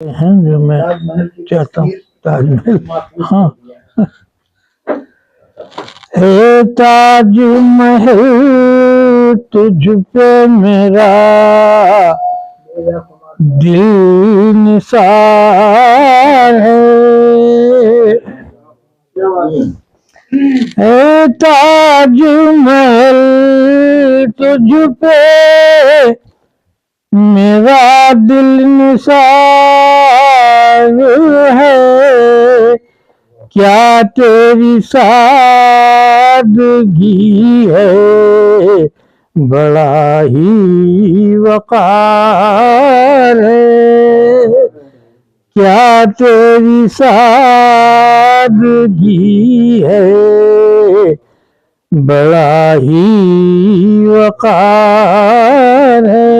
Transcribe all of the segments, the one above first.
हैं जो मैं चाहता हूँ ताजमहल। हाँ, हे ताजमहल तुझ पे मेरा दिल निसार है। हे ताजमहल तुझ पे मेरा दिल निसार है। क्या तेरी सादगी है, बड़ा ही वक़ार है। क्या तेरी सादगी है, बड़ा ही वक़ार है।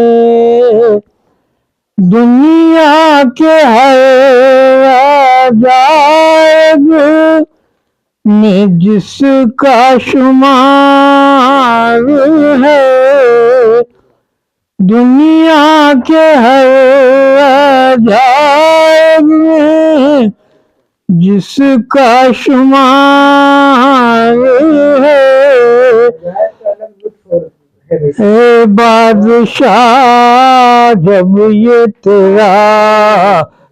दुनिया के हर अजायब में जिसका शुमार है, दुनिया के हर अजायब में जिसका शुमार है। हे बादशाह जब ये तेरा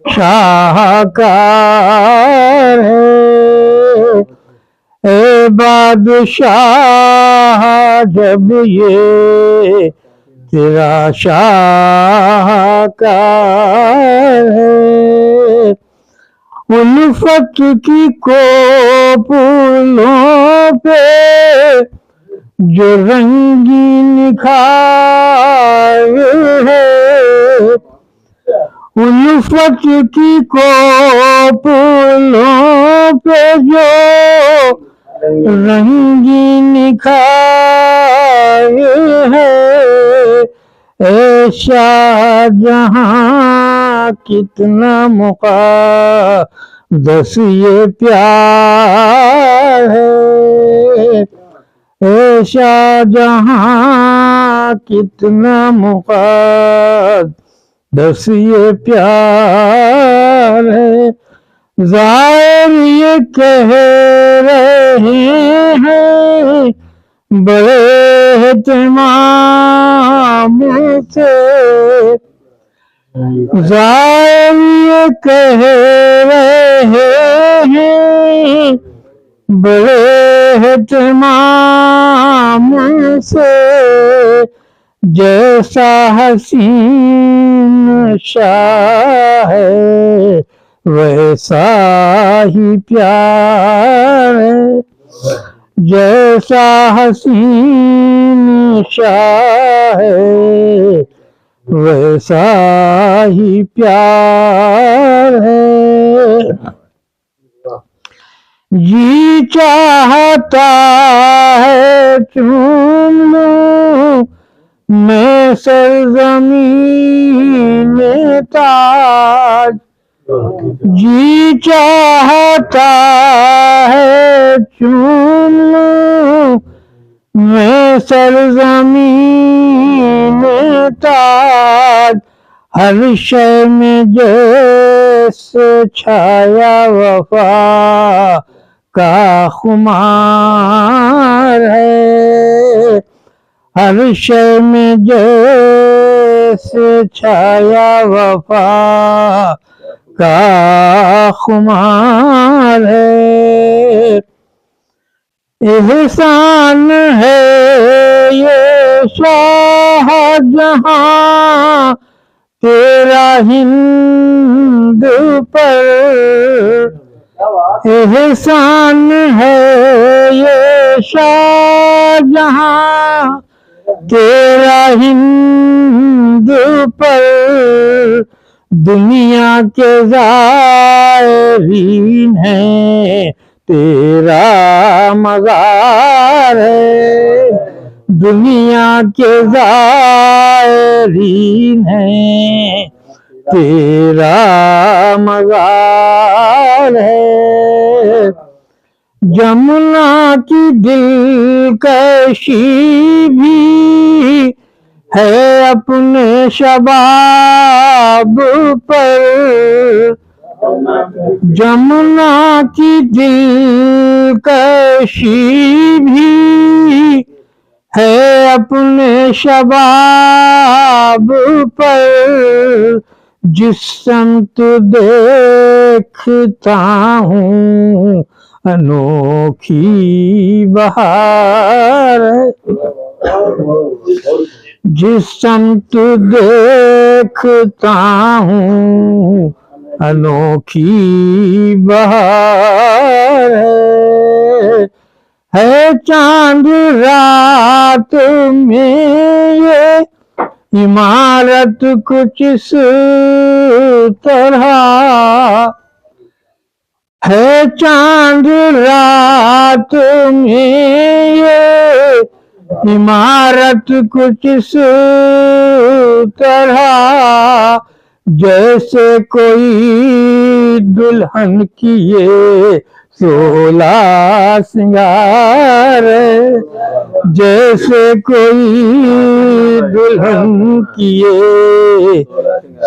शाहकार है, हे बादशाह जब ये तेरा शाहकार है। उल्फत की कोपलों पे जो रंगीन खार है, उल्फत की कोपलों पे जो रंगीन खार है। ऐ शाहजहां कितना मुक़द्दस ये प्यार है। ऐ शाहजहां कितना मुक़द्दस ये प्यार है। ज़ाहिर ये कह रहे हैं बड़े एहतमाम से, ज़ाहिर ये कह रहे हैं बड़े एहतमाम से, जैसा हसीन शाह है वैसा ही प्यार है। जैसा हसीन शाह है वैसा ही प्यार है। जी चाहता है चूम लूं मैं सरज़मीन ताज, जी चाहता है चूम लूं मैं सरज़मीन ताज। हर शय में जैसे छाया वफा का खुमार है। हर शय में जैसे छाया वफा का खुमार है। एहसान है ये शाहजहां तेरा हिंद पर, एहसान है ये शाहजहां तेरा हिंद पर। दुनिया के ज़ायरीन हैं तेरा मज़ार है। दुनिया के ज़ायरीन हैं तेरा मज़ार है। जमुना की दिलकशी भी है अपने शबाब पर जमुना की दिलकशी भी है अपने शबाब पर जिस संत देखता हूँ अनोखी बहार जिस संत देखता हूँ अनोखी बहार है चांद रात में ये इमारत कुछ इस तरह है चांद रात में ये इमारत कुछ इस तरह जैसे कोई दुल्हन किए 16 श्रृंगार जैसे कोई दुल्हन किए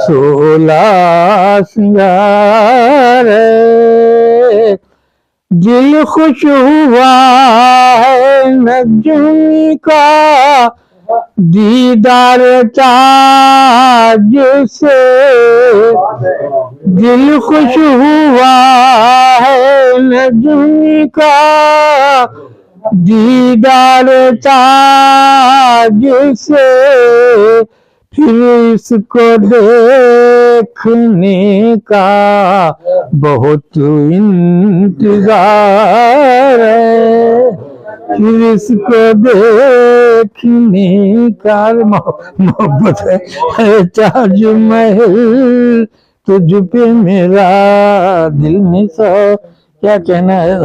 16 श्रृंगार दिल खुश हुआ है नजमी का दीदार ताज से दिल खुश हुआ है नजमी का दीदार ताज से फिर इसको देखने का बहुत इंतजार है फिर इसको देखने का मोहब्बत है ताजमहल तुझ पे मेरा दिल में सौ क्या कहना है।